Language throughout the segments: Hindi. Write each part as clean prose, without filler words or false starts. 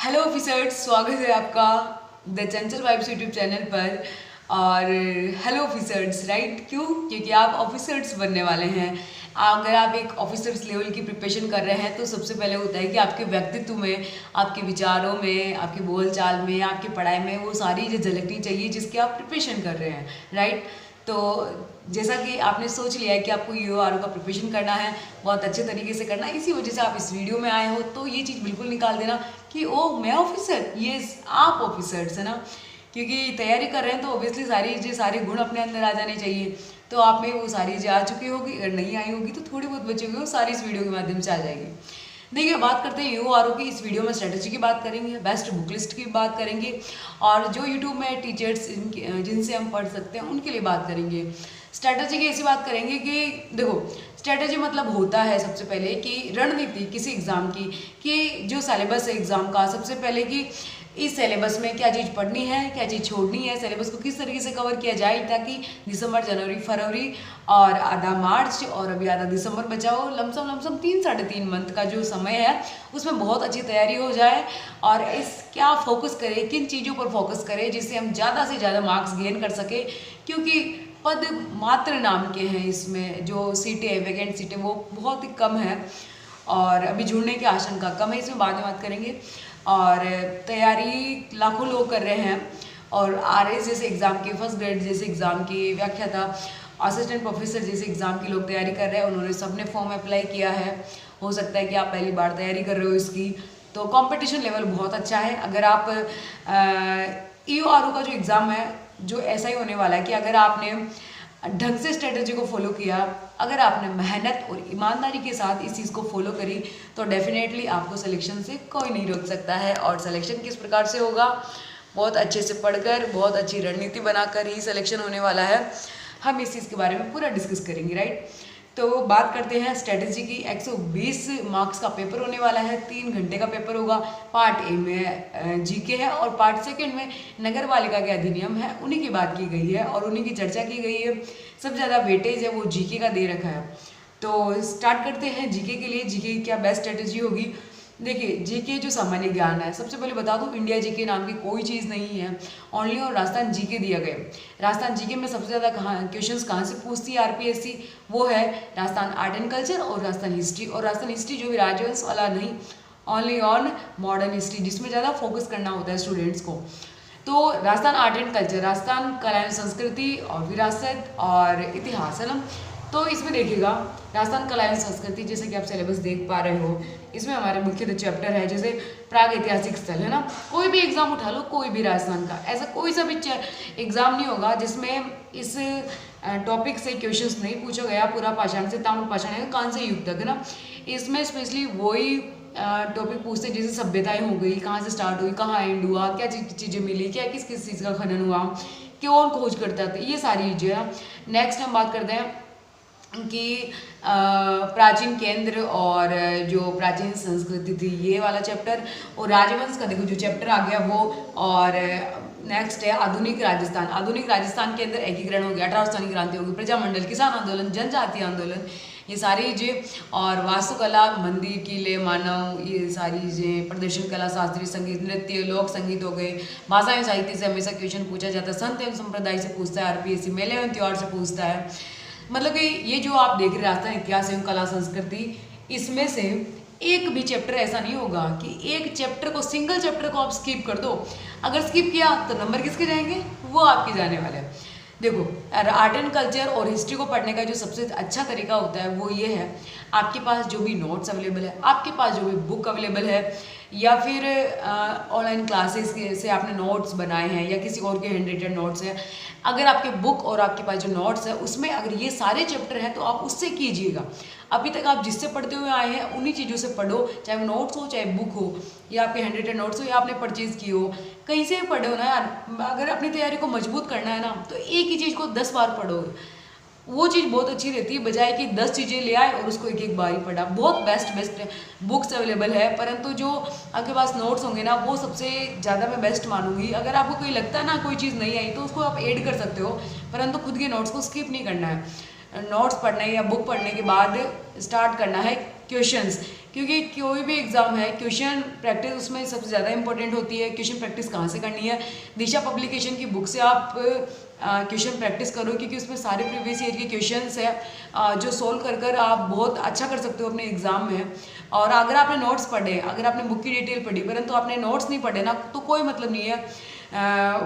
हेलो ऑफिसर्स, स्वागत है आपका the Chanchal vibes YouTube channel पर। और हेलो ऑफिसर्स, राइट? क्यों? क्योंकि आप ऑफिसर्स बनने वाले हैं। अगर आप एक ऑफिसर्स लेवल की प्रिपरेशन कर रहे हैं तो सबसे पहले होता है कि आपके व्यक्तित्व में, आपके विचारों में, आपके बोलचाल में, आपकी पढ़ाई में वो सारी चीज़ झलकनी चाहिए जिसकी आप प्रिपरेशन कर रहे हैं, राइट? तो जैसा कि आपने सोच लिया है कि आपको यूआरओ का प्रिपरेशन करना है, बहुत अच्छे तरीके से करना है, इसी वजह से आप इस वीडियो में आए हो, तो ये चीज़ बिल्कुल निकाल देना कि ओ मैं ऑफिसर, ये आप ऑफिसर्स है ना। क्योंकि तैयारी कर रहे हैं तो ऑब्वियसली सारे गुण अपने अंदर आ जाने चाहिए। तो आप में वो सारी चीज़ें आ चुकी होगी, अगर नहीं आई होगी तो थोड़ी बहुत बची होगी, वो सारी इस वीडियो के माध्यम से आ जाएगी। देखिए, बात करते हैं यूआरओ की। इस वीडियो में स्ट्रेटजी की बात करेंगे, बेस्ट बुक लिस्ट की बात करेंगे, और जो यूट्यूब में टीचर्स जिनसे हम पढ़ सकते हैं उनके लिए बात करेंगे। स्ट्रेटजी की ऐसी बात करेंगे कि देखो, स्ट्रेटजी मतलब होता है सबसे पहले कि रणनीति किसी एग्ज़ाम की, कि जो सिलेबस है एग्ज़ाम का, सबसे पहले कि इस सिलेबस में क्या चीज़ पढ़नी है, क्या चीज़ छोड़नी है, सिलेबस को किस तरीके से कवर किया जाए ताकि दिसंबर, जनवरी, फरवरी और आधा मार्च और अभी आधा दिसंबर बचा हो, लमसम 3-3.5 मंथ का जो समय है उसमें बहुत अच्छी तैयारी हो जाए। और इस क्या फोकस करें, किन चीज़ों पर फोकस करें जिससे हम ज़्यादा से ज़्यादा मार्क्स गेन कर सके, क्योंकि पद मात्र नाम के हैं। इसमें जो सीटें हैं, वैकेंट सीटें, वो बहुत ही कम है और अभी जुड़ने की आशंका कम है। इसमें बाद में बात करेंगे। और तैयारी लाखों लोग कर रहे हैं, और आरएस जैसे एग्ज़ाम की, फर्स्ट ग्रेड जैसे एग्ज़ाम की, व्याख्याता, असिस्टेंट प्रोफेसर जैसे एग्ज़ाम के लोग तैयारी कर रहे हैं। उन्होंने सबने फॉर्म अप्लाई किया है। हो सकता है कि आप पहली बार तैयारी कर रहे हो इसकी, तो कंपटीशन लेवल बहुत अच्छा है। अगर आप ईओआरओ का जो एग्ज़ाम है, जो ऐसा ही होने वाला है कि अगर आपने ढंग से स्ट्रेटजी को फॉलो किया, अगर आपने मेहनत और ईमानदारी के साथ इस चीज़ को फॉलो करी, तो डेफिनेटली आपको सिलेक्शन से कोई नहीं रोक सकता है। और सिलेक्शन किस प्रकार से होगा? बहुत अच्छे से पढ़कर, बहुत अच्छी रणनीति बनाकर ही सिलेक्शन होने वाला है। हम इस चीज़ के बारे में पूरा डिस्कस करेंगे, राइट? तो बात करते हैं स्ट्रेटजी की। 120 मार्क्स का पेपर होने वाला है, 3 घंटे का पेपर होगा। पार्ट ए में जीके है और पार्ट सेकंड में नगर पालिका के अधिनियम है, उन्हीं की बात की गई है और उन्हीं की चर्चा की गई है। सबसे ज़्यादा वेटेज है वो जीके का दे रखा है। तो स्टार्ट करते हैं जीके के लिए। जीके की क्या बेस्ट स्ट्रेटजी होगी? देखिए, जीके जो सामान्य ज्ञान है, सबसे पहले बता दूं, इंडिया जीके नाम की कोई चीज़ नहीं है, ओनली और राजस्थान जीके दिया गया। राजस्थान जीके में सबसे ज़्यादा क्वेश्चंस कहाँ से पूछती है आरपीएससी? वो है राजस्थान आर्ट एंड कल्चर और राजस्थान हिस्ट्री। और राजस्थान हिस्ट्री जो भी राजवंश वाला नहीं, ओनली ऑन मॉडर्न हिस्ट्री, जिसमें ज़्यादा फोकस करना होता है स्टूडेंट्स को। तो Rajasthan art and culture, Rajasthan कला एवं संस्कृति और विरासत और इतिहास, है ना। तो इसमें देखिएगा, राजस्थान कला एवं संस्कृति, जैसे कि आप सिलेबस देख पा रहे हो, इसमें हमारे मुख्य चैप्टर है जैसे प्राग ऐतिहासिक स्थल, है ना। कोई भी एग्जाम उठा लो, कोई भी राजस्थान का, ऐसा कोई सा भी एग्जाम नहीं होगा जिसमें इस टॉपिक से क्वेश्चंस नहीं पूछा गया। पूरा पाषाण से ताम्र पाषाण है, कांस्य से युग तक, है ना। इसमें स्पेशली वही टॉपिक पूछते हैं जैसे सभ्यताएं हो गई, कहाँ से स्टार्ट हुई, कहाँ एंड हुआ, क्या चीज़ें मिली, क्या किस किस चीज़ का खनन हुआ, कौन खोज करता था, ये सारी चीज़ें। नेक्स्ट हम बात करते हैं कि प्राचीन केंद्र और जो प्राचीन संस्कृति थी, ये वाला चैप्टर। और राजवंश का देखो जो चैप्टर आ गया वो। और नेक्स्ट है आधुनिक राजस्थान। आधुनिक राजस्थान के अंदर एकीकरण हो गया, 18 स्थानीय क्रांति होगी, प्रजामंडल, किसान आंदोलन, जनजातीय आंदोलन, ये सारी चीज़ें। और वास्तुकला, मंदिर, किले, मानव, ये सारी चीज़ें, प्रदर्शन कला, शास्त्रीय संगीत, नृत्य, लोक संगीत हो गए। भाषा एवं साहित्य से हमेशा क्वेश्चन पूछा जाता है। संत एवं संप्रदाय से पूछता है आरपीएससी, मेले एवं त्योहार से पूछता है। मतलब कि ये जो आप देख रहे हैं राजस्थान इतिहास एवं कला संस्कृति, इसमें से एक भी चैप्टर ऐसा नहीं होगा कि एक चैप्टर को, सिंगल चैप्टर को आप स्किप कर दो। अगर स्किप किया तो नंबर किसके जाएंगे? वो आपके जाने वाले हैं। देखो, आर्ट एंड कल्चर और हिस्ट्री को पढ़ने का जो सबसे अच्छा तरीका होता है वो ये है, आपके पास जो भी नोट्स अवेलेबल है, आपके पास जो भी बुक अवेलेबल है, या फिर ऑनलाइन क्लासेस से आपने नोट्स बनाए हैं या किसी और के हैंड रिटन नोट्स हैं, अगर आपके बुक और आपके पास जो नोट्स है उसमें अगर ये सारे चैप्टर हैं तो आप उससे कीजिएगा। अभी तक आप जिससे पढ़ते हुए आए हैं उन्हीं चीज़ों से पढ़ो, चाहे वो नोट्स हो, चाहे बुक हो, या आपके हैंड रिटन नोट्स हो, या आपने परचेज की हो, कहीं से भी पढ़ो ना यार। अगर अपनी तैयारी को मजबूत करना है ना, तो एक ही चीज़ को 10 बार पढ़ो, वो चीज़ बहुत अच्छी रहती है, बजाय कि 10 चीज़ें ले आए और उसको एक एक बार ही पढ़ा। बहुत बेस्ट बुक्स अवेलेबल है, परंतु जो आपके पास नोट्स होंगे ना, वो सबसे ज़्यादा मैं बेस्ट मानूंगी। अगर आपको कोई लगता है ना कोई चीज़ नहीं आई तो उसको आप ऐड कर सकते हो, परंतु खुद के नोट्स को स्किप नहीं करना है। नोट्स पढ़ने या बुक पढ़ने के बाद स्टार्ट करना है क्वेश्चंस क्योंकि कोई भी एग्ज़ाम है क्वेश्चन प्रैक्टिस उसमें सबसे ज़्यादा इंपॉर्टेंट होती है। क्वेश्चन प्रैक्टिस कहाँ से करनी है? दिशा पब्लिकेशन की बुक से आप क्वेश्चन प्रैक्टिस करो, क्योंकि उसमें सारे प्रीवियस ईयर के क्वेश्चंस है जो सोल्व कर कर आप बहुत अच्छा कर सकते हो अपने एग्ज़ाम में। और अगर आपने नोट्स पढ़े, अगर आपने बुक की डिटेल पढ़ी परंतु आपने नोट्स नहीं पढ़े ना, तो कोई मतलब नहीं है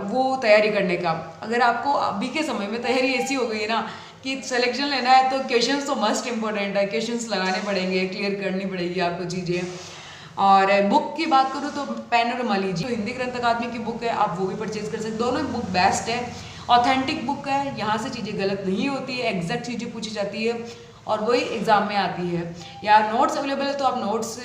वो तैयारी करने का। अगर आपको अभी के समय में तैयारी ऐसी हो गई है ना कि सिलेक्शन लेना है तो क्वेश्चंस तो मस्ट इंपॉर्टेंट है, क्वेश्चंस लगाने पड़ेंगे, क्लियर करनी पड़ेगी आपको चीज़ें। और बुक की बात करूँ तो पैनोरमा लीजिए, तो हिंदी ग्रंथ अकादमी की बुक है, आप वो भी परचेज कर सकते। दोनों बुक बेस्ट है, ऑथेंटिक बुक है, यहाँ से चीज़ें गलत नहीं होती है, एग्जैक्ट चीज़ें पूछी जाती है और वही एग्ज़ाम में आती है। या नोट्स अवेलेबल है तो आप नोट्स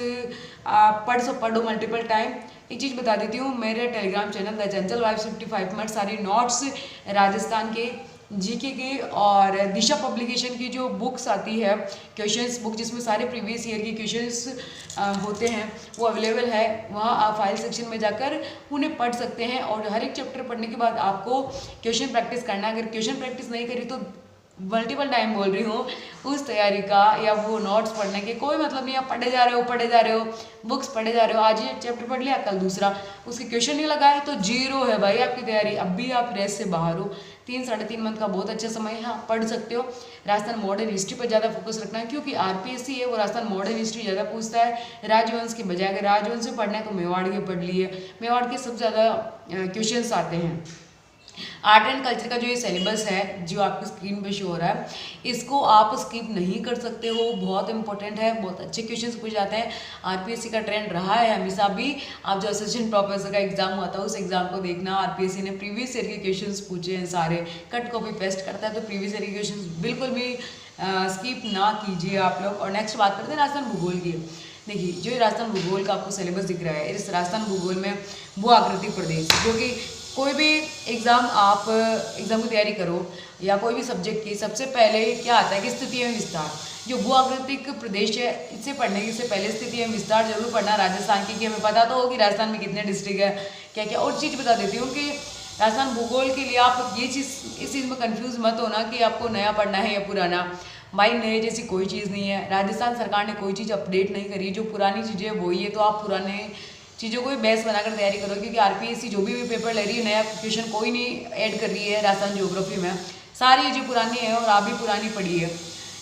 पढ़ो मल्टीपल टाइम। एक चीज़ बता देती हूँ, मेरे Telegram channel the Chanchal vibes 55 में सारी नोट्स राजस्थान के जीके के और दिशा पब्लिकेशन की जो बुक्स आती है क्वेश्चंस बुक, जिसमें सारे प्रीवियस ईयर के क्वेश्चंस होते हैं, वो अवेलेबल है। वहाँ आप फाइल सेक्शन में जाकर उन्हें पढ़ सकते हैं और हर एक चैप्टर पढ़ने के बाद आपको क्वेश्चन प्रैक्टिस करना है। अगर क्वेश्चन प्रैक्टिस नहीं करी तो मल्टीपल टाइम बोल रही हूँ, उस तैयारी का या वो नोट्स पढ़ने के कोई मतलब नहीं। आप पढ़े जा रहे हो बुक्स पढ़े जा रहे हो, आज ये चैप्टर पढ़ लिया कल दूसरा, उसके क्वेश्चन नहीं लगाए तो जीरो है भाई आपकी तैयारी। अब भी आप रेस से बाहर हो। 3-3.5 मंथ का बहुत अच्छा समय है, हाँ पढ़ सकते हो। राजस्थान मॉडर्न हिस्ट्री पर ज़्यादा फोकस रखना है, क्योंकि आरपीएससी है वो राजस्थान मॉडर्न हिस्ट्री ज़्यादा पूछता है राजवंश के बजाय। अगर राजवंश से पढ़ना है तो मेवाड़ के पढ़ लिए, मेवाड़ के सबसे ज़्यादा क्वेश्चंस आते हैं। आर्ट एंड कल्चर का जो ये सिलेबस है जो आपकी स्क्रीन पे शो हो रहा है, इसको आप स्किप नहीं कर सकते हो, बहुत इंपॉर्टेंट है, बहुत अच्छे क्वेश्चंस पूछे जाते हैं। आरपीएससी का ट्रेंड रहा है हमेशा भी। आप जो असिस्टेंट प्रोफेसर का एग्जाम हुआ था उस एग्जाम को देखना, आरपीएससी ने प्रीवियस ईयर के क्वेश्चंस पूछे हैं, सारे कट कॉपी पेस्ट करता है, तो प्रीवियस ईयर के क्वेश्चन बिल्कुल भी स्किप ना कीजिए आप लोग। और नेक्स्ट बात करते हैं राजस्थान भूगोल की। देखिए जो ये राजस्थान भूगोल का आपको सिलेबस दिख रहा है, इस राजस्थान भूगोल में भू आकृतिक प्रदेश, जो कि कोई भी एग्ज़ाम आप एग्ज़ाम की तैयारी करो या कोई भी सब्जेक्ट की, सबसे पहले क्या आता है कि स्थिति एवं विस्तार। जो भू आकृतिक प्रदेश है इससे पढ़ने से पहले स्थिति एवं विस्तार जरूर पढ़ना राजस्थान की, कि हमें पता तो हो कि राजस्थान में कितने डिस्ट्रिक्ट है क्या क्या। और चीज़ बता देती हूँ कि राजस्थान भूगोल के लिए आप ये चीज़ इस चीज़ में कन्फ्यूज़ मत होना कि आपको नया पढ़ना है या पुराना। भाई नए जैसी कोई चीज़ नहीं है, राजस्थान सरकार ने कोई चीज़ अपडेट नहीं करी, जो पुरानी चीज़ें वही है, तो आप पुराने चीज़ों को भी बेस बनाकर तैयारी करो। क्योंकि आरपीएससी जो भी पेपर ले रही है नया क्वेश्चन कोई नहीं ऐड कर रही है राजस्थान ज्योग्राफी में, सारी चीज़ें पुरानी है और आप भी पुरानी पढ़ी है।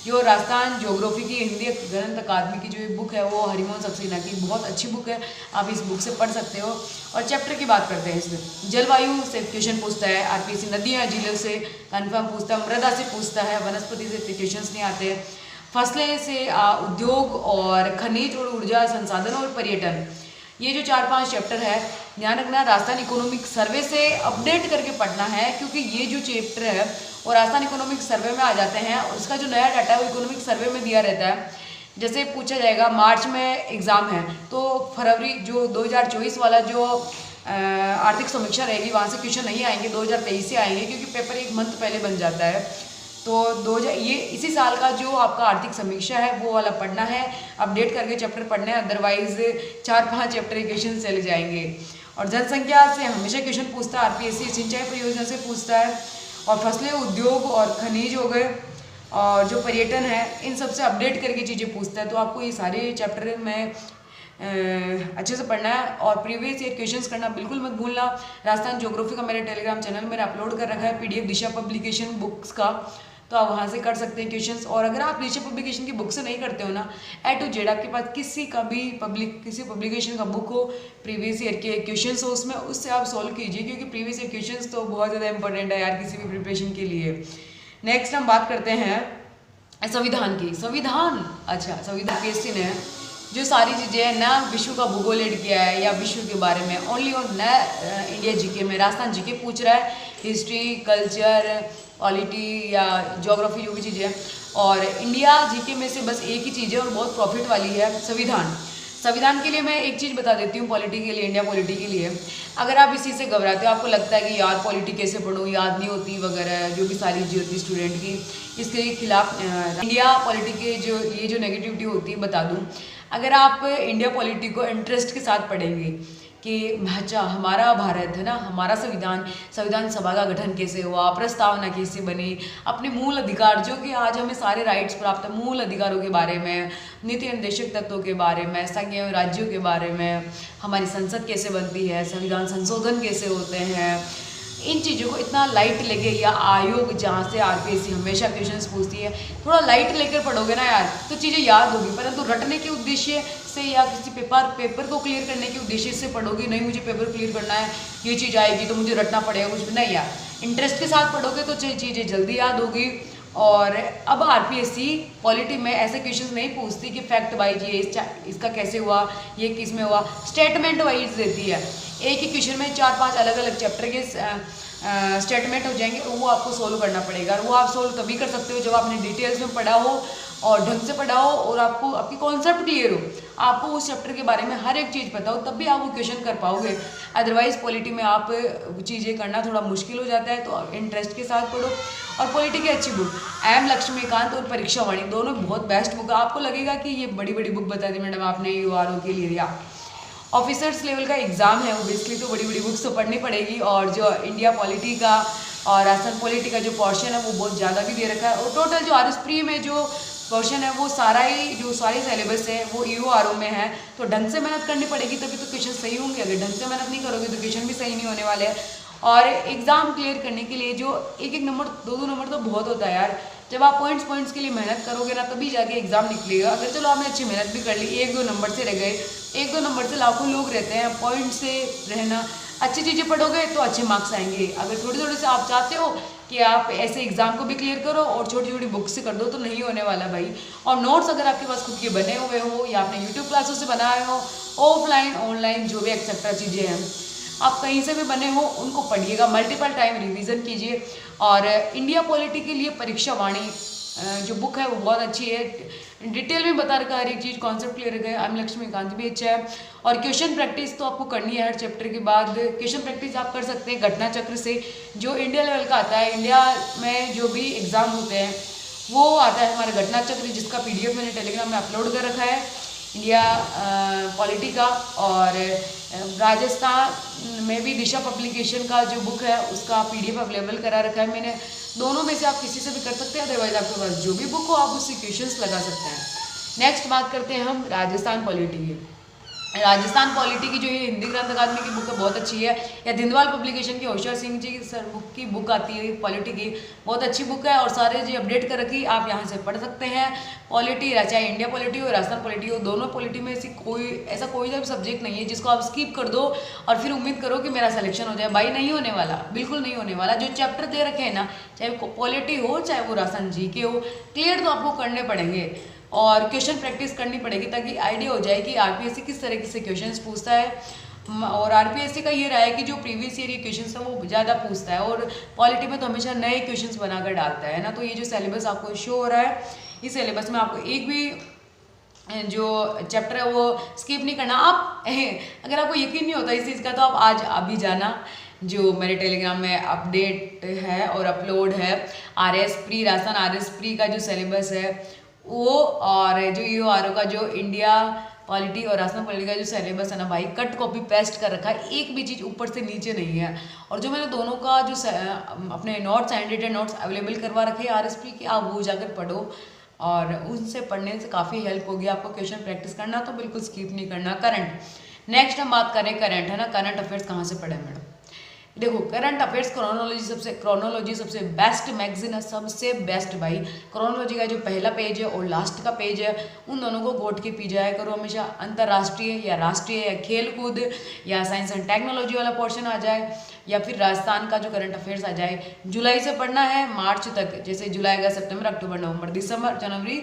जो राजस्थान ज्योग्राफी की हिंदी ग्रंथ अकादमी की जो बुक है वो हरिमोहन सक्सेना की बहुत अच्छी बुक है, आप इस बुक से पढ़ सकते हो। और चैप्टर की बात करते हैं, इसमें जलवायु से क्वेश्चन पूछता है आरपीएससी, नदियाँ जिलों से कन्फर्म पूछता है, मृदा से पूछता है, वनस्पति से क्वेश्चन नहीं आते, फसलें से उद्योग और खनिज और ऊर्जा संसाधन और पर्यटन, ये जो 4-5 चैप्टर है ध्यान रखना। राजस्थान इकोनॉमिक सर्वे से अपडेट करके पढ़ना है, क्योंकि ये जो चैप्टर है वो राजस्थान इकोनॉमिक सर्वे में आ जाते हैं और उसका जो नया डाटा है वो इकोनॉमिक सर्वे में दिया रहता है। जैसे पूछा जाएगा मार्च में एग्ज़ाम है तो फरवरी जो 2024 वाला जो आर्थिक समीक्षा रहेगी वहाँ से क्वेश्चन नहीं आएंगे, 2023 से आएंगे, क्योंकि पेपर एक मंथ पहले बन जाता है। तो ये इसी साल का जो आपका आर्थिक समीक्षा है वो वाला पढ़ना है, अपडेट करके चैप्टर पढ़ना है, अदरवाइज 4-5 चैप्टर क्वेश्चन चले जाएंगे। और जनसंख्या से हमेशा क्वेश्चन पूछता है आरपीएससी, सिंचाई परियोजना से पूछता है, और फसलें उद्योग और खनिज हो गए, और जो पर्यटन है इन सबसे अपडेट करके चीज़ें पूछता है। तो आपको ये सारे चैप्टर में अच्छे से पढ़ना है और प्रीवियस ईयर क्वेश्चंस करना बिल्कुल मत भूलना। राजस्थान ज्योग्राफी का मेरे टेलीग्राम चैनल में अपलोड कर रखा है पीडीएफ दिशा पब्लिकेशन बुक्स का, तो आप वहाँ से कर सकते हैं क्वेश्चंस। और अगर आप दिशा पब्लिकेशन की बुक से नहीं करते हो ना, A to Z आपके पास किसी पब्लिकेशन का बुक हो, प्रीवियस ईयर के क्वेश्चंस हो उसमें, उससे आप सॉल्व कीजिए, क्योंकि प्रीवियस ईयर क्वेश्चंस तो बहुत ज़्यादा इंपॉर्टेंट है यार किसी भी प्रिपरेशन के लिए। नेक्स्ट हम बात करते हैं संविधान की। संविधान, अच्छा संविधान पीएससी ने जो सारी चीज़ें हैं ना, विश्व का भूगोल ऐड किया है या विश्व के बारे में ओनली और न इंडिया जीके में, राजस्थान जीके पूछ रहा है, हिस्ट्री कल्चर पॉलिटी या ज्योग्राफी जो भी चीज़ें हैं, और इंडिया जीके में से बस एक ही चीज़ है और बहुत प्रॉफिट वाली है, संविधान। संविधान के लिए मैं एक चीज़ बता देती हूँ, पॉलिटी के लिए, इंडिया पॉलिटी के लिए। अगर आप इसी से घबराते हो, आपको लगता है कि यार पॉलिटी कैसे पढ़ूँ, याद नहीं होती वगैरह, जो भी सारी चीज़ें होती है स्टूडेंट की, इसके खिलाफ इंडिया पॉलिटी के जो नेगेटिविटी होती है बता दूँ। अगर आप इंडिया पॉलिटी को इंटरेस्ट के साथ पढ़ेंगे, कि अच्छा हमारा भारत है ना, हमारा संविधान सभा का गठन कैसे हुआ, प्रस्तावना कैसे बनी, अपने मूल अधिकार जो कि आज हमें सारे राइट्स प्राप्त है, मूल अधिकारों के बारे में, नीति निर्देशक तत्वों के बारे में, संघीय एवं राज्यों के बारे में, हमारी संसद कैसे बनती है, संविधान संशोधन कैसे होते हैं, इन चीज़ों को इतना लाइट लेके, या आयोग जहाँ से आरपीएससी हमेशा क्वेश्चंस पूछती है, थोड़ा लाइट लेकर पढ़ोगे ना यार तो चीज़ें याद होगी। परंतु रटने के उद्देश्य से या किसी पेपर को क्लियर करने के उद्देश्य से पढ़ोगे, नहीं मुझे पेपर क्लियर करना है, ये चीज़ आएगी तो मुझे रटना पड़ेगा कुछ भी नहीं यार, इंटरेस्ट के साथ पढ़ोगे तो चीज़ें जल्दी याद होगी। और अब आरपीएससी पॉलिटी में ऐसे क्वेश्चंस नहीं पूछती कि फैक्ट वाइज ये इसका कैसे हुआ, ये किस में हुआ, स्टेटमेंट वाइज देती है। एक ही क्वेश्चन में 4-5 अलग अलग चैप्टर के स्टेटमेंट हो जाएंगे, वो आपको सोल्व करना पड़ेगा। और वो आप सोल्व तभी कर सकते हो जब आपने डिटेल्स में पढ़ा हो और ढंग से पढ़ा हो और आपको आपकी कॉन्सेप्ट क्लियर हो, आपको उस चैप्टर के बारे में हर एक चीज़ पता हो, तब भी आप वो क्वेश्चन कर पाओगे। अदरवाइज पॉलिटी में आप चीज़ें करना थोड़ा मुश्किल हो जाता है, तो इंटरेस्ट के साथ पढ़ो। और पॉलिटी की अच्छी बुक एम लक्ष्मीकांत और परीक्षा वाणी दोनों बहुत बेस्ट बुक है। आपको लगेगा कि ये बड़ी बड़ी बुक बता दी मैडम आपने यूआरओ के लिए, या ऑफिसर्स लेवल का एग्जाम है ओबियसली तो बड़ी बड़ी बुक्स तो पढ़नी पड़ेगी। और जो इंडिया पॉलिटी का और असम पॉलिटी का जो पोर्शन है वो बहुत ज़्यादा भी दे रखा है। और टोटल जो आरएस प्री में जो पोर्शन है वो सारे सिलेबस है वो यूआरओ में है, तो ढंग से मेहनत करनी पड़ेगी तभी तो क्वेश्चन सही होंगे। अगर ढंग से मेहनत नहीं करोगे तो क्वेश्चन भी सही नहीं होने वाले हैं। और एग्ज़ाम क्लियर करने के लिए जो एक नंबर 2 नंबर तो बहुत होता है यार। जब आप पॉइंट्स के लिए मेहनत करोगे ना तभी जाके एग्जाम निकलेगा। अगर चलो आपने अच्छी मेहनत भी कर ली, 1-2 नंबर से रह गए, 1-2 नंबर से लाखों लोग रहते हैं, पॉइंट से रहना, अच्छी चीज़ें पढ़ोगे तो अच्छे मार्क्स आएंगे। अगर थोड़ी थोड़ी से आप चाहते हो कि आप ऐसे एग्जाम को भी क्लियर करो और छोटी छोटी बुक से कर दो तो नहीं होने वाला भाई। और नोट्स अगर आपके पास खुद के बने हुए हो या आपने यूट्यूब क्लासेस से बनाए हो, ऑफलाइन ऑनलाइन जो भी एक्सेट्रा चीज़ें हैं आप कहीं से भी बने हो उनको पढ़िएगा, मल्टीपल टाइम रिवीजन कीजिए। और इंडिया पॉलिटी के लिए परीक्षा वाणी जो बुक है वो बहुत अच्छी है, डिटेल में बता रखा है हर एक चीज़, कॉन्सेप्ट क्लियर रखा है। एम लक्ष्मीकांत भी अच्छा है। और क्वेश्चन प्रैक्टिस तो आपको करनी है हर चैप्टर के बाद। क्वेश्चन प्रैक्टिस आप कर सकते हैं घटना चक्र से, जो इंडिया लेवल का आता है। इंडिया में जो भी एग्ज़ाम होते हैं वो आता है हमारा घटना चक्र, जिसका PDF मैंने टेलीग्राम में अपलोड कर रखा है, इंडिया पॉलिटी का। और राजस्थान में भी दिशा पब्लिकेशन का जो बुक है उसका PDF अवेलेबल करा रखा है मैंने। दोनों में से आप किसी से भी कर सकते हैं, अदरवाइज आपके पास जो भी बुक हो आप उससे क्वेश्चंस लगा सकते हैं। नेक्स्ट बात करते हैं हम राजस्थान पॉलिटी की। राजस्थान पॉलिटी की जो ये हिंदी ग्रंथ अकादमी की बुक है बहुत अच्छी है, या दिनवाल पब्लिकेशन की होशियार सिंह जी सर बुक की बुक आती है पॉलिटी की, बहुत अच्छी बुक है। और सारे जो अपडेट कर रखी आप यहाँ से पढ़ सकते हैं। पॉलिटी चाहे इंडिया पॉलिटी हो राजस्थान पॉलिटी हो, दोनों पॉलिटी में ऐसा कोई सा भी सब्जेक्ट नहीं है जिसको आप स्किप कर दो और फिर उम्मीद करो कि मेरा सिलेक्शन हो जाए। भाई नहीं होने वाला, बिल्कुल नहीं होने वाला। जो चैप्टर दे रखे हैं ना, चाहे पॉलिटी हो चाहे वो राजस्थान GK हो, क्लियर तो आपको करने पड़ेंगे और क्वेश्चन प्रैक्टिस करनी पड़ेगी ताकि आइडिया हो जाए कि आरपीएससी किस तरीके से क्वेश्चंस पूछता है। और आरपीएससी का ये रहा है कि जो प्रीवियस ईयर के क्वेश्चंस है वो ज़्यादा पूछता है, और पॉलिटी में तो हमेशा नए क्वेश्चंस बनाकर डालता है ना। तो ये जो सिलेबस आपको शो हो रहा है, इस सिलेबस में आपको एक भी जो चैप्टर है वो स्किप नहीं करना। आप अगर आपको यकीन नहीं होता इस चीज़ का तो आप आज अभी जाना, जो मेरे टेलीग्राम में अपडेट है और अपलोड है, राजस्थान RS प्री का जो सिलेबस है वो, और जो यूआरओ का जो इंडिया पॉलिटी और राजस्थान पॉलिटी का जो सिलेबस है ना भाई, कट कॉपी पेस्ट कर रखा है, एक भी चीज़ ऊपर से नीचे नहीं है। और जो मैंने दोनों का जो अपने नोट्स हैंड नोट्स अवेलेबल करवा रखे हैं RS प्री के, आप वो जाकर पढ़ो और उनसे पढ़ने से काफ़ी हेल्प होगी आपको। क्वेश्चन प्रैक्टिस करना तो बिल्कुल स्किप नहीं करना। करंट, नेक्स्ट हम बात करें करंट, है ना। करंट अफेयर्स कहाँ से पढ़े मैडम? देखो करंट अफेयर्स क्रोनोलॉजी सबसे बेस्ट मैगजीन है, सबसे बेस्ट भाई। क्रोनोलॉजी का जो पहला पेज है और लास्ट का पेज है, उन दोनों को गोट के पी जाया करो हमेशा। अंतर्राष्ट्रीय या राष्ट्रीय या खेल कूद या साइंस एंड टेक्नोलॉजी वाला पोर्शन आ जाए, या फिर राजस्थान का जो करंट अफेयर्स आ जाए। जुलाई से पढ़ना है मार्च तक, जैसे जुलाई अगस्त सितंबर अक्टूबर नवंबर दिसंबर जनवरी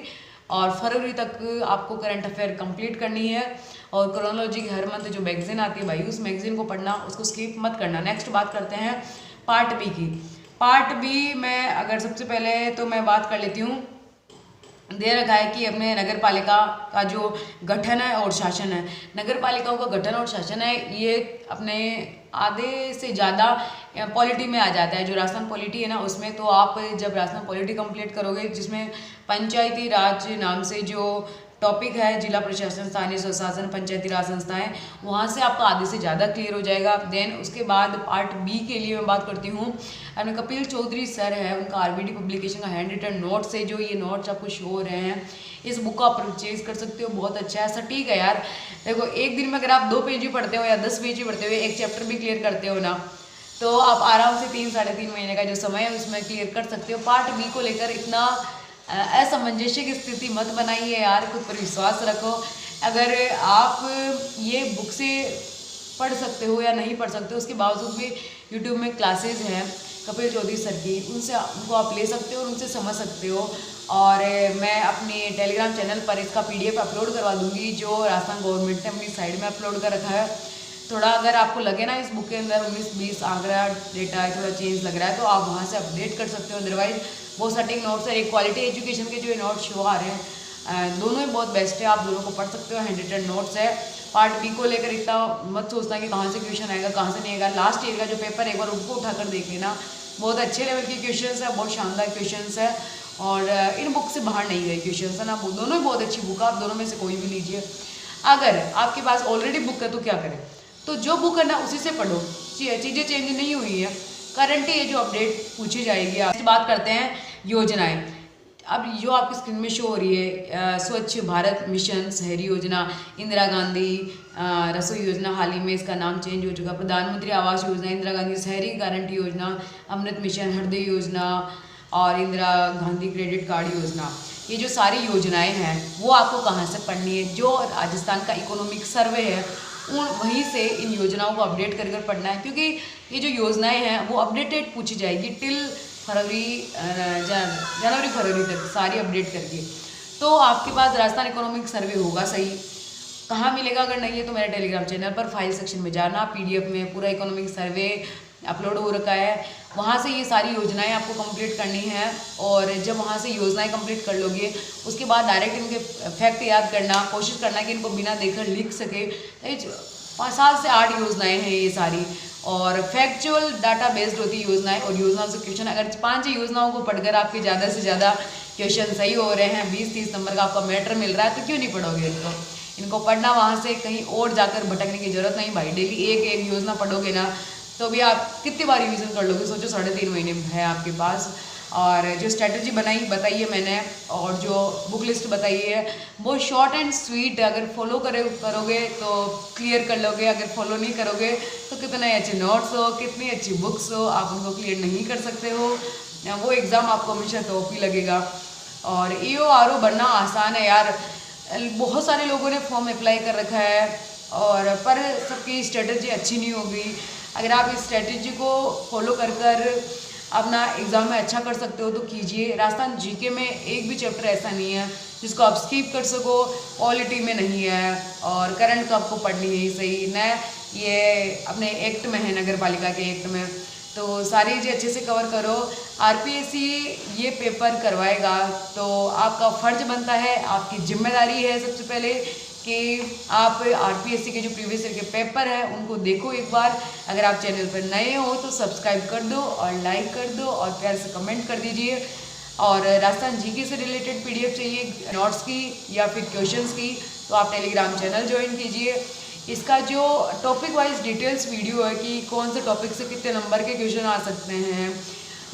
और फरवरी तक आपको करंट अफेयर कंप्लीट करनी है। और क्रोनोलॉजी की हर मंथ जो मैगजीन आती है भाई, उस मैगजीन को पढ़ना, उसको स्किप मत करना। नेक्स्ट बात करते हैं पार्ट बी की। पार्ट बी में अगर सबसे पहले तो मैं बात कर लेती हूँ, दे रखा है कि अपने नगर पालिका का जो गठन है और शासन है। नगर पालिकाओं का गठन और शासन है ये अपने आधे से ज़्यादा पॉलिटी में आ जाता है। जो राजस्थान पॉलिटी है ना उसमें, तो आप जब राजस्थान पॉलिटी कंप्लीट करोगे जिसमें पंचायती राज नाम से जो टॉपिक है जिला प्रशासन, स्थानीय स्वशासन, पंचायती राज संस्थाएं, वहाँ से आपका आधे से ज़्यादा क्लियर हो जाएगा। देन उसके बाद पार्ट बी के लिए मैं बात करती हूँ, अपने कपिल चौधरी सर है, उनका आरबीडी पब्लिकेशन का हैंड रिटन नोट्स है, जो ये नोट्स आपको शो हो रहे हैं, इस बुक को आप परचेज कर सकते हो। बहुत अच्छा है, सटीक है यार। देखो एक दिन में अगर आप 2 पेज भी पढ़ते हो या 10 पेज भी पढ़ते हो, एक चैप्टर भी क्लियर करते हो ना, तो आप आराम से 3-3.5 महीने का जो समय है उसमें क्लियर कर सकते हो। पार्ट बी को लेकर इतना असमंजस्य की स्थिति मत बनाइए यार, खुद पर विश्वास रखो। अगर आप ये बुक से पढ़ सकते हो या नहीं पढ़ सकते हो, उसके बावजूद भी यूट्यूब में क्लासेज हैं कपिल चौधरी सर की, उनको आप ले सकते हो और उनसे समझ सकते हो। और मैं अपने टेलीग्राम चैनल पर इसका PDF अपलोड करवा दूंगी, जो राजस्थान गवर्नमेंट ने अपनी साइड में अपलोड कर रखा है। थोड़ा अगर आपको लगे ना इस बुक के अंदर 19-20 आंकड़ा डेटा है, थोड़ा चेंज लग रहा है, तो आप वहाँ से अपडेट कर सकते हो। अदरवाइज बहुत सटीक नोट्स है, एक क्वालिटी एजुकेशन के जो नोट्स शो आ रहे हैं, दोनों ही बहुत बेस्ट है, आप दोनों को पढ़ सकते हो। हैंड रिटन नोट्स है। पार्ट बी को लेकर इतना मत सोचना कि कहाँ से क्वेश्चन आएगा, कहाँ से नहीं आएगा। लास्ट ईयर का जो पेपर एक बार उनको उठाकर देख लेना, बहुत अच्छे लेवल के क्वेश्चन है, बहुत शानदार क्वेश्चन है, और इन बुक से बाहर नहीं गए क्वेश्चन है ना। दोनों ही बहुत अच्छी बुक है, आप दोनों में से कोई भी लीजिए। अगर आपके पास ऑलरेडी बुक है तो क्या करें, तो जो बुक है ना उसी से पढ़ो, चीज़ें चेंज नहीं हुई है, करंट ये जो अपडेट पूछी जाएगी। आप बात करते हैं योजनाएं। अब जो आपकी स्क्रीन में शो हो रही है, स्वच्छ भारत मिशन, शहरी योजना, इंदिरा गांधी रसोई योजना, हाल ही में इसका नाम चेंज हो चुका, प्रधानमंत्री आवास योजना, इंदिरा गांधी शहरी गारंटी योजना, अमृत मिशन, हृदय योजना और इंदिरा गांधी क्रेडिट कार्ड योजना। ये जो सारी योजनाएं हैं वो आपको कहाँ से पढ़नी है, जो राजस्थान का इकोनॉमिक सर्वे है वहीं से इन योजनाओं को अपडेट कर कर पढ़ना है, क्योंकि ये जो योजनाएं हैं वो अपडेटेड पूछी जाएगी टिल जनवरी फरवरी तक, सारी अपडेट करके। तो आपके पास राजस्थान इकोनॉमिक सर्वे होगा सही, कहाँ मिलेगा अगर नहीं है तो मेरे टेलीग्राम चैनल पर फाइल सेक्शन में जाना, PDF में पूरा इकोनॉमिक सर्वे अपलोड हो रखा है, वहाँ से ये सारी योजनाएं आपको कंप्लीट करनी है। और जब वहाँ से योजनाएं कंप्लीट कर लोगे उसके बाद डायरेक्ट इनके फैक्ट याद करना, कोशिश करना कि इनको बिना देखकर लिख सके। 7 से 8 योजनाएं हैं ये सारी, और फैक्चुअल डाटा बेस्ड होती है योजनाएं, और योजनाओं से क्वेश्चन। अगर 5 योजनाओं को पढ़कर आपके ज़्यादा से ज़्यादा क्वेश्चन सही हो रहे हैं, 20-30 नंबर का आपका मैटर मिल रहा है, तो क्यों नहीं पढ़ोगे इनको पढ़ना। वहाँ से कहीं और जाकर भटकने की जरूरत नहीं भाई। डेली एक योजना पढ़ोगे ना तो भी आप कितनी बार रिवीजन कर लोगे, सोचो 3.5 महीने है आपके पास। और जो स्ट्रेटजी बताई है मैंने, और जो बुक लिस्ट बताई है वो शॉर्ट एंड स्वीट, अगर फॉलो करोगे तो क्लियर कर लोगे, अगर फॉलो नहीं करोगे तो कितने अच्छे नोट्स हो, कितनी अच्छी बुक्स हो, आप उनको क्लियर नहीं कर सकते हो, वो एग्ज़ाम आपको हमेशा टॉप ही लगेगा। और EO बनना आसान है यार, बहुत सारे लोगों ने फॉर्म अप्लाई कर रखा है, और पर सबकी स्ट्रेटजी अच्छी नहीं होगी। अगर आप इस स्ट्रेटजी को फॉलो कर अपना एग्ज़ाम में अच्छा कर सकते हो तो कीजिए। राजस्थान GK में एक भी चैप्टर ऐसा नहीं है जिसको आप स्किप कर सको, पॉलिटी में नहीं है, और करंट तो आपको पढ़नी है सही न, ये अपने एक्ट में है, नगर पालिका के एक्ट में, तो सारी चीज़ें अच्छे से कवर करो। RPSC ये पेपर करवाएगा तो आपका फ़र्ज बनता है, आपकी जिम्मेदारी है सबसे पहले कि आप RPSC के जो प्रीवियस ईयर के पेपर हैं उनको देखो एक बार। अगर आप चैनल पर नए हो तो सब्सक्राइब कर दो और लाइक कर दो और प्यार से कमेंट कर दीजिए। और राजस्थान GK से रिलेटेड PDF चाहिए नोट्स की या फिर क्वेश्चंस की, तो आप टेलीग्राम चैनल ज्वाइन कीजिए। इसका जो टॉपिक वाइज डिटेल्स वीडियो है कि कौन से टॉपिक से कितने नंबर के क्वेश्चन आ सकते हैं,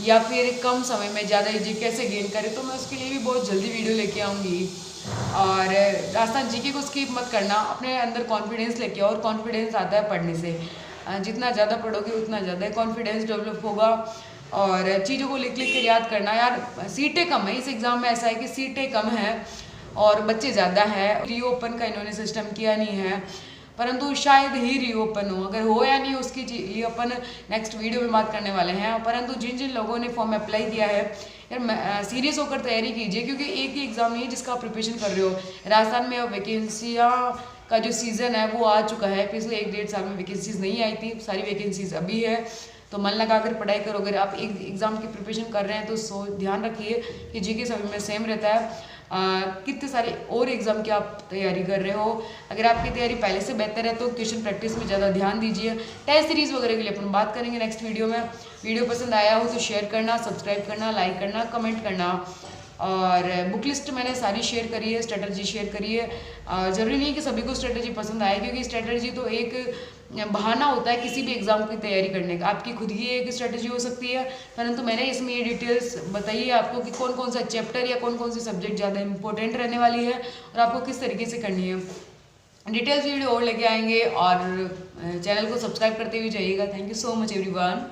या फिर कम समय में ज़्यादा इजी कैसे गेन करें, तो मैं उसके लिए भी बहुत जल्दी वीडियो लेके आऊँगी। और राजस्थान GK को स्किप मत करना, अपने अंदर कॉन्फिडेंस लेके आओ, और कॉन्फिडेंस आता है पढ़ने से। जितना ज़्यादा पढ़ोगे उतना ज़्यादा कॉन्फिडेंस डेवलप होगा। और चीज़ों को लिख कर याद करना यार। सीटें कम है इस एग्ज़ाम में, ऐसा है कि सीटें कम हैं और बच्चे ज़्यादा है। रीओपन का इन्होंने सिस्टम किया नहीं है, परंतु शायद ही रीओपन हो, अगर हो या नहीं उसकी लिए अपन नेक्स्ट वीडियो में बात करने वाले हैं। परंतु जिन जिन लोगों ने फॉर्म अप्लाई किया है यार, सीरियस होकर तैयारी कीजिए, क्योंकि एक ही एग्ज़ाम नहीं है जिसका आप प्रिपरेशन कर रहे हो। राजस्थान में अब वैकेंसियाँ का जो सीज़न है वो आ चुका है, पिछले 1-1.5 साल में वैकेंसीज नहीं आई थी, सारी वैकेंसीज अभी है। तो मन लगा कर पढ़ाई करो। अगर आप एक एग्ज़ाम की प्रिपरेशन कर रहे हैं तो ध्यान रखिए कि GK सभी में सेम रहता है। कितने सारे और एग्ज़ाम की आप तैयारी कर रहे हो। अगर आपकी तैयारी पहले से बेहतर है तो क्वेश्चन प्रैक्टिस में ज़्यादा ध्यान दीजिए। टेस्ट सीरीज़ वगैरह के लिए अपन बात करेंगे नेक्स्ट वीडियो में। वीडियो पसंद आया हो तो शेयर करना, सब्सक्राइब करना, लाइक करना, कमेंट करना। और बुक लिस्ट मैंने सारी शेयर करी है, स्ट्रेटजी शेयर करी है। ज़रूरी नहीं कि सभी को स्ट्रेटजी पसंद आए, क्योंकि स्ट्रेटजी तो एक बहाना होता है किसी भी एग्ज़ाम की तैयारी करने का। आपकी खुद की एक स्ट्रेटजी हो सकती है, परंतु मैंने इसमें ये डिटेल्स बताई है आपको कि कौन कौन सा चैप्टर या कौन कौन सी सब्जेक्ट ज़्यादा इंपॉर्टेंट रहने वाली है और आपको किस तरीके से करनी है। डिटेल्स वीडियो और लेके आएंगे, और चैनल को सब्सक्राइब करते हुए जाइएगा। Thank you so much everyone.